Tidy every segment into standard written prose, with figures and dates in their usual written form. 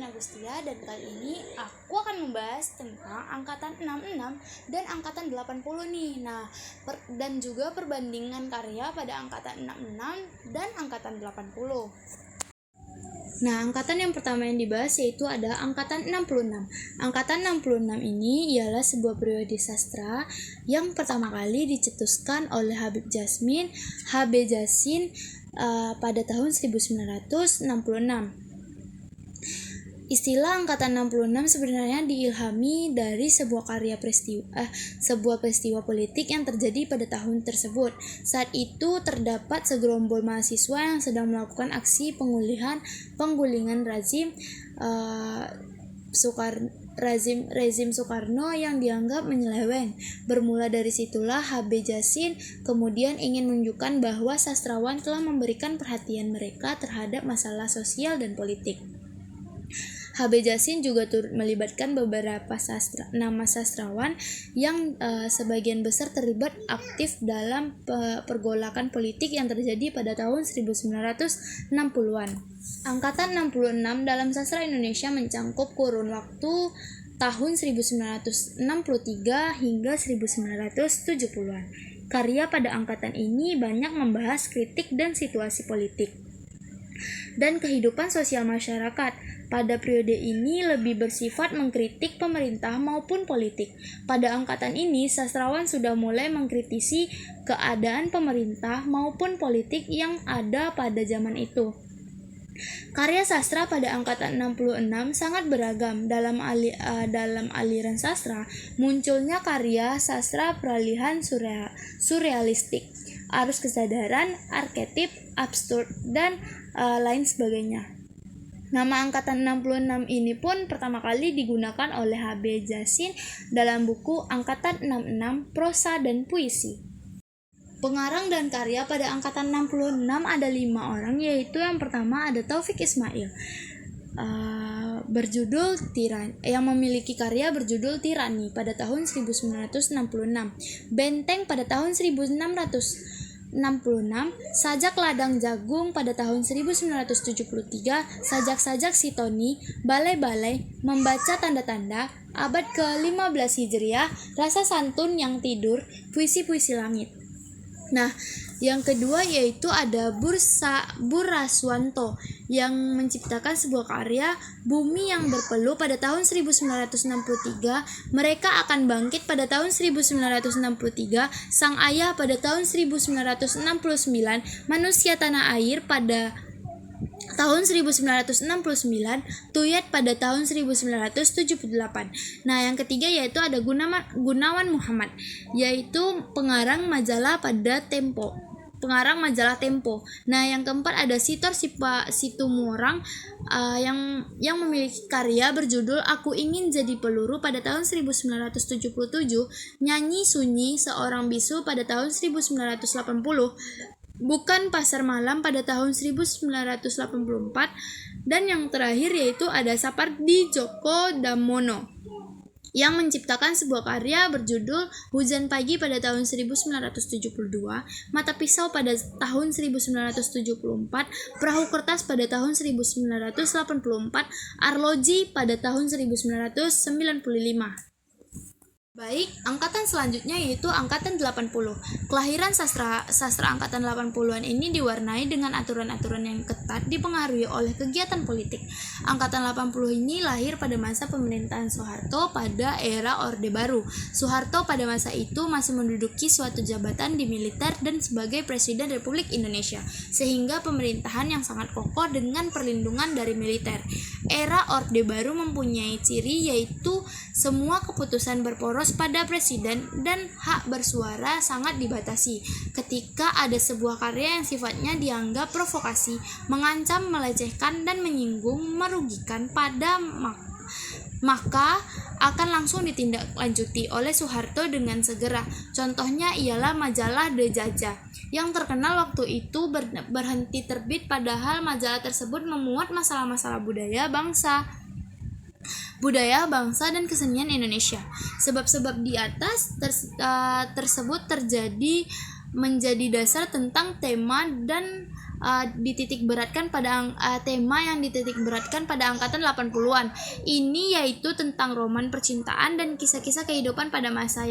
Dian Agustia dan kali ini aku akan membahas tentang angkatan 66 dan angkatan 80 nih. Nah, dan juga perbandingan karya pada angkatan 66 dan angkatan 80. Nah, angkatan yang pertama yang dibahas yaitu ada angkatan 66. Angkatan 66 ini ialah sebuah periode sastra yang pertama kali dicetuskan oleh Habib Jasin pada tahun 1966. Istilah angkatan 66 sebenarnya diilhami dari sebuah peristiwa politik yang terjadi pada tahun tersebut. Saat itu terdapat segerombol mahasiswa yang sedang melakukan aksi penggulingan rezim Soekarno yang dianggap menyeleweng. Bermula dari situlah HB Jasin kemudian ingin menunjukkan bahwa sastrawan telah memberikan perhatian mereka terhadap masalah sosial dan politik. HB Jasin juga turut melibatkan beberapa nama sastrawan yang sebagian besar terlibat aktif dalam pergolakan politik yang terjadi pada tahun 1960-an. Angkatan 66 dalam sastra Indonesia mencangkup kurun waktu tahun 1963 hingga 1970-an. Karya pada angkatan ini banyak membahas kritik dan situasi politik dan kehidupan sosial masyarakat. Pada periode ini lebih bersifat mengkritik pemerintah maupun politik. Pada angkatan ini, sastrawan sudah mulai mengkritisi keadaan pemerintah maupun politik yang ada pada zaman itu. Karya sastra pada angkatan 66 sangat beragam. Dalam aliran sastra, munculnya karya sastra peralihan surrealistik, arus kesadaran, arketip, absurd, dan lain sebagainya. Nama angkatan 66 ini pun pertama kali digunakan oleh HB Jasin dalam buku Angkatan 66 Prosa dan Puisi. Pengarang dan karya pada angkatan 66 ada 5 orang, yaitu yang pertama ada Taufik Ismail yang memiliki karya berjudul Tirani pada tahun 1966, Benteng pada tahun 1966, Sajak Ladang Jagung pada tahun 1973, Sajak-sajak Sitoni, Balai-balai, Membaca Tanda-tanda, Abad ke-15 Hijriah, Rasa Santun yang Tidur, Puisi-puisi Langit. Nah, yang kedua yaitu ada Burraswanto yang menciptakan sebuah karya Bumi yang Berpeluh pada tahun 1963, Mereka akan bangkit pada tahun 1963, Sang Ayah pada tahun 1969, Manusia Tanah Air pada tahun 1969, Tuyat pada tahun 1978. Nah, yang ketiga yaitu ada Gunawan Muhammad, yaitu pengarang majalah Tempo. Nah, yang keempat ada Sitor Situmorang yang memiliki karya berjudul Aku Ingin Jadi Peluru pada tahun 1977, Nyanyi Sunyi Seorang Bisu pada tahun 1980, Bukan Pasar Malam pada tahun 1984, dan yang terakhir yaitu ada Sapardi Djoko Damono yang menciptakan sebuah karya berjudul Hujan Pagi pada tahun 1972, Mata Pisau pada tahun 1974, Perahu Kertas pada tahun 1984, Arloji pada tahun 1995. Baik, angkatan selanjutnya yaitu angkatan 80. Kelahiran sastra angkatan 80-an ini diwarnai dengan aturan-aturan yang ketat dipengaruhi oleh kegiatan politik. Angkatan 80 ini lahir pada masa pemerintahan Soeharto pada era Orde Baru. Soeharto pada masa itu masih menduduki suatu jabatan di militer dan sebagai Presiden Republik Indonesia, sehingga pemerintahan yang sangat kokoh dengan perlindungan dari militer. Era Orde Baru mempunyai ciri yaitu semua keputusan berporos pada presiden dan hak bersuara sangat dibatasi. Ketika ada sebuah karya yang sifatnya dianggap provokasi, mengancam, melecehkan, dan menyinggung, merugikan maka akan langsung ditindaklanjuti oleh Soeharto dengan segera. Contohnya ialah majalah The Jajah yang terkenal waktu itu berhenti terbit, padahal majalah tersebut memuat masalah-masalah budaya bangsa dan kesenian Indonesia. Sebab-sebab di atas tersebut menjadi dasar tentang tema dan tema yang dititik beratkan pada angkatan 80-an. Ini yaitu tentang roman percintaan dan kisah-kisah kehidupan pada masa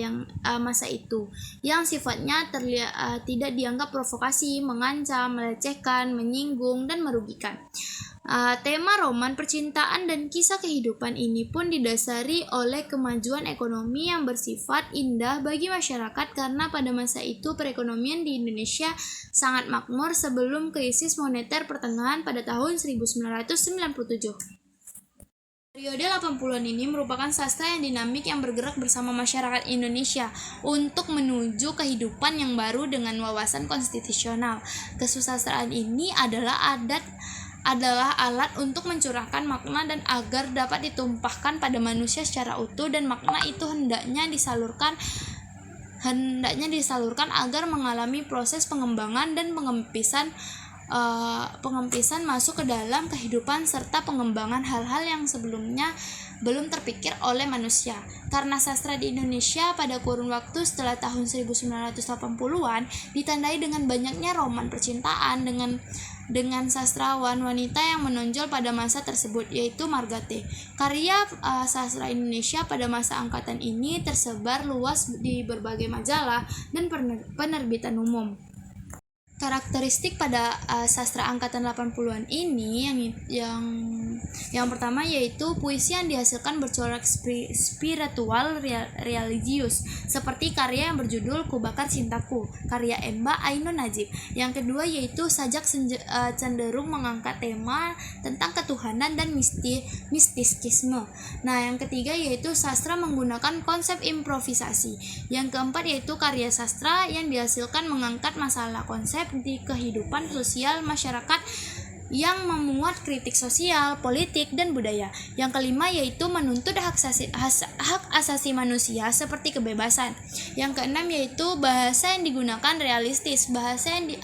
itu yang sifatnya tidak dianggap provokasi, mengancam, melecehkan, menyinggung, dan merugikan. Tema roman percintaan dan kisah kehidupan ini pun didasari oleh kemajuan ekonomi yang bersifat indah bagi masyarakat karena pada masa itu perekonomian di Indonesia sangat makmur sebelum krisis moneter pertengahan pada tahun 1997. Periode 80-an ini merupakan sastra yang dinamik yang bergerak bersama masyarakat Indonesia untuk menuju kehidupan yang baru dengan wawasan konstitusional. Kesusastraan ini adalah alat untuk mencurahkan makna dan agar dapat ditumpahkan pada manusia secara utuh, dan makna itu hendaknya disalurkan agar mengalami proses pengembangan dan pengempisan masuk ke dalam kehidupan serta pengembangan hal-hal yang sebelumnya belum terpikir oleh manusia. Karena sastra di Indonesia pada kurun waktu setelah tahun 1980-an ditandai dengan banyaknya roman percintaan dengan sastrawan wanita yang menonjol pada masa tersebut, yaitu Margate. Karya sastra Indonesia pada masa angkatan ini tersebar luas di berbagai majalah dan penerbitan umum. Karakteristik pada sastra angkatan 80-an ini yang pertama yaitu puisi yang dihasilkan bercorak spiritual religius seperti karya yang berjudul Ku Bakar Cintaku karya Emba Ainun Najib. Yang kedua yaitu sajak cenderung mengangkat tema tentang ketuhanan dan mistisisme. Nah, yang ketiga yaitu sastra menggunakan konsep improvisasi. Yang keempat yaitu karya sastra yang dihasilkan mengangkat masalah konsep di kehidupan sosial masyarakat yang memuat kritik sosial, politik, dan budaya. Yang kelima yaitu menuntut hak asasi manusia seperti kebebasan. Yang keenam yaitu bahasa yang digunakan realistis, bahasa yang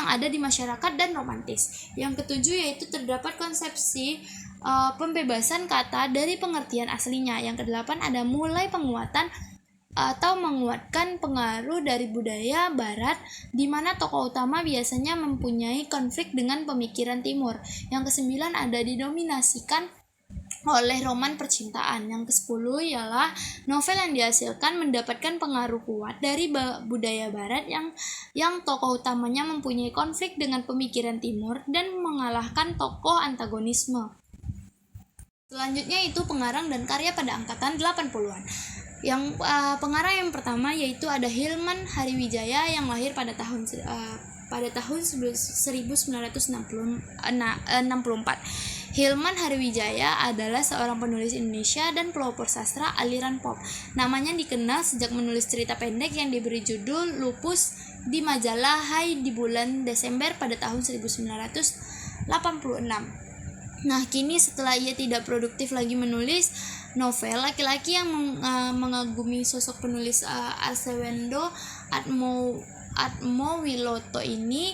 ada di masyarakat dan romantis. Yang ketujuh yaitu terdapat konsepsi pembebasan kata dari pengertian aslinya. Yang kedelapan ada mulai penguatan atau menguatkan pengaruh dari budaya barat di mana tokoh utama biasanya mempunyai konflik dengan pemikiran timur. Yang kesembilan ada didominasikan oleh roman percintaan. Yang kesepuluh ialah novel yang dihasilkan mendapatkan pengaruh kuat dari budaya barat yang tokoh utamanya mempunyai konflik dengan pemikiran timur dan mengalahkan tokoh antagonisme. Selanjutnya itu pengarang dan karya pada angkatan 80-an. Yang pengarang yang pertama yaitu ada Hilman Hariwijaya yang lahir pada tahun 1964. Hilman Hariwijaya adalah seorang penulis Indonesia dan pelopor sastra aliran pop. Namanya dikenal sejak menulis cerita pendek yang diberi judul Lupus di majalah Hai di bulan Desember pada tahun 1986. Nah, kini setelah ia tidak produktif lagi menulis novel, laki-laki yang mengagumi sosok penulis Arswendo Atmowiloto ini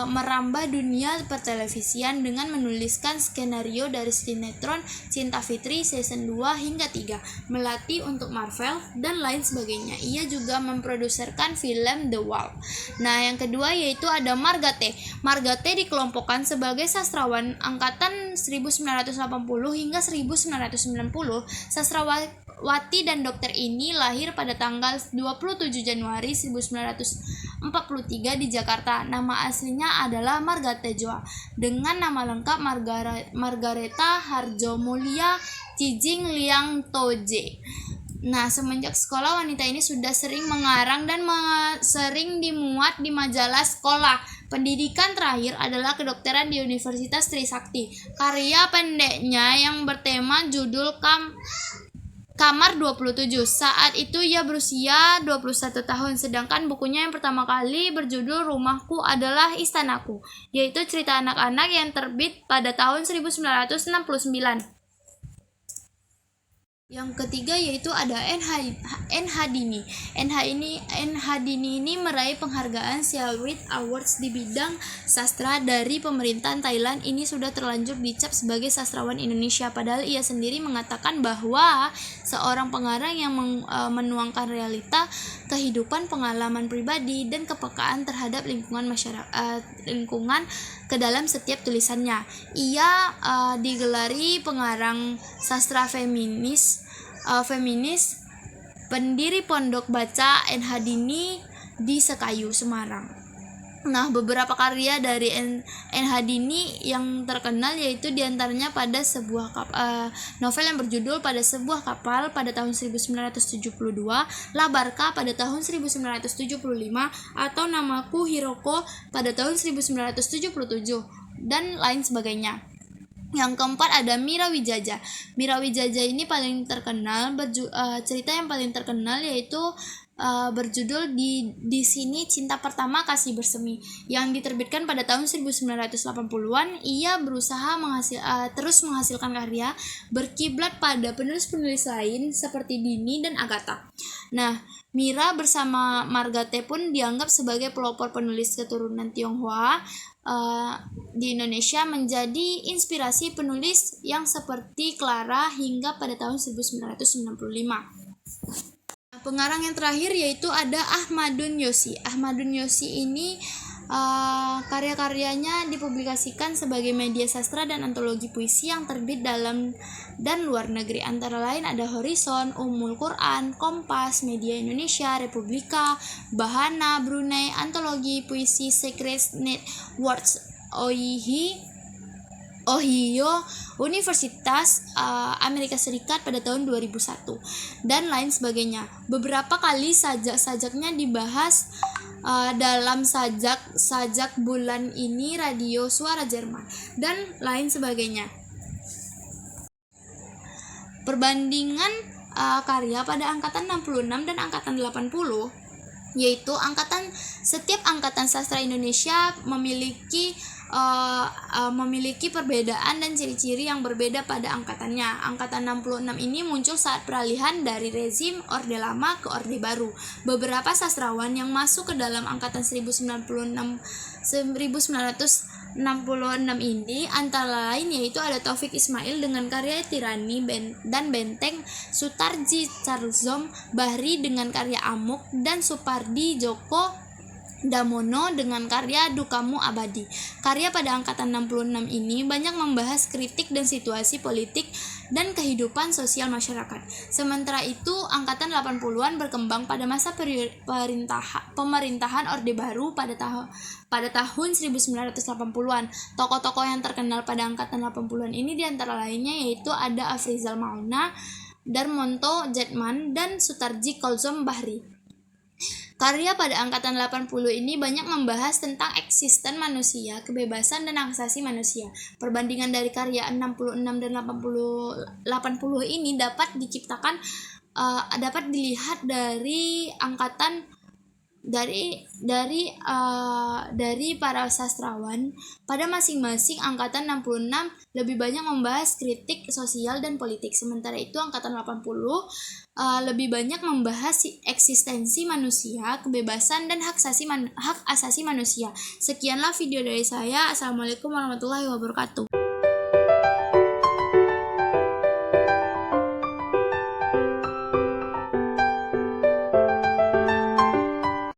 merambah dunia pertelevisian dengan menuliskan skenario dari sinetron Cinta Fitri season 2 hingga 3, Melati untuk Marvel, dan lain sebagainya. Ia juga memproduserkan film The Wall. Nah, yang kedua yaitu ada Margate. Margate dikelompokkan sebagai sastrawan angkatan 1980 hingga 1990. Sastrawati dan dokter ini lahir pada tanggal 27 Januari 1943 di Jakarta. Nama aslinya adalah Margate Joa dengan nama lengkap Margareta Harjomulia Cijing Liang Toje. Nah, semenjak sekolah wanita ini sudah sering mengarang dan sering dimuat di majalah sekolah. Pendidikan terakhir adalah kedokteran di Universitas Trisakti. Karya pendeknya yang bertema judul Kamar 27. Saat itu ia berusia 21 tahun, sedangkan bukunya yang pertama kali berjudul Rumahku Adalah Istanaku, yaitu cerita anak-anak yang terbit pada tahun 1969. Yang ketiga yaitu ada NH Dini. NH Dini ini meraih penghargaan Siawit Awards di bidang sastra dari pemerintahan Thailand. Ini sudah terlanjur dicap sebagai sastrawan Indonesia, padahal ia sendiri mengatakan bahwa seorang pengarang yang menuangkan realita kehidupan, pengalaman pribadi, dan kepekaan terhadap lingkungan lingkungan ke dalam setiap tulisannya. Ia digelari pengarang sastra feminis, pendiri Pondok Baca NH Dini di Sekayu, Semarang. Nah, beberapa karya dari NH Dini yang terkenal yaitu diantaranya pada sebuah novel yang berjudul Pada Sebuah Kapal pada tahun 1972, La Barca pada tahun 1975, atau Namaku Hiroko pada tahun 1977, dan lain sebagainya. Yang keempat ada Mira Wijaja. Mira Wijaja ini paling terkenal, cerita yang paling terkenal yaitu berjudul di sini Cinta Pertama Kasih Bersemi yang diterbitkan pada tahun 1980-an. Ia berusaha terus menghasilkan karya berkiblat pada penulis-penulis lain seperti Dini dan Agatha. Nah, Mira bersama Margate pun dianggap sebagai pelopor penulis keturunan Tionghoa di Indonesia, menjadi inspirasi penulis yang seperti Clara hingga pada tahun 1995. Pengarang yang terakhir yaitu ada Ahmadun Yosi. Ahmadun Yosi ini karya-karyanya dipublikasikan sebagai media sastra dan antologi puisi yang terbit dalam dan luar negeri. Antara lain ada Horizon, Ummul Quran, Kompas, Media Indonesia, Republika, Bahana, Brunei, antologi puisi Secret Networks, Ohio Universitas Amerika Serikat pada tahun 2001, dan lain sebagainya. Beberapa kali sajaknya dibahas dalam sajak bulan ini Radio Suara Jerman, dan lain sebagainya. Perbandingan karya pada angkatan 66 dan angkatan 80, yaitu setiap angkatan sastra Indonesia memiliki perbedaan dan ciri-ciri yang berbeda pada angkatannya. Angkatan 66 ini muncul saat peralihan dari rezim Orde Lama ke Orde Baru. Beberapa sastrawan yang masuk ke dalam angkatan 1966 ini antara lain yaitu ada Taufik Ismail dengan karya Tirani dan Benteng, Sutarji Carlzom Bahri dengan karya Amuk, dan Supardi Djoko Damono dengan karya Dukamu Abadi. Karya pada angkatan 66 ini banyak membahas kritik dan situasi politik dan kehidupan sosial masyarakat. Sementara itu, angkatan 80-an berkembang pada masa pemerintahan Orde Baru pada tahun 1980-an. Tokoh-tokoh yang terkenal pada angkatan 80-an ini diantara lainnya yaitu ada Afrizal Mauna, Darmonto Jetman, dan Sutarji Kolzom Bahri. Karya pada angkatan 80 ini banyak membahas tentang eksisten manusia, kebebasan, dan hak asasi manusia. Perbandingan dari karya 66 dan 80 ini dapat dilihat dari angkatan dari para sastrawan. Pada masing-masing angkatan 66 lebih banyak membahas kritik sosial dan politik, sementara itu angkatan 80 lebih banyak membahas eksistensi manusia, kebebasan, dan hak asasi manusia. Sekianlah video dari saya. Assalamualaikum warahmatullahi wabarakatuh.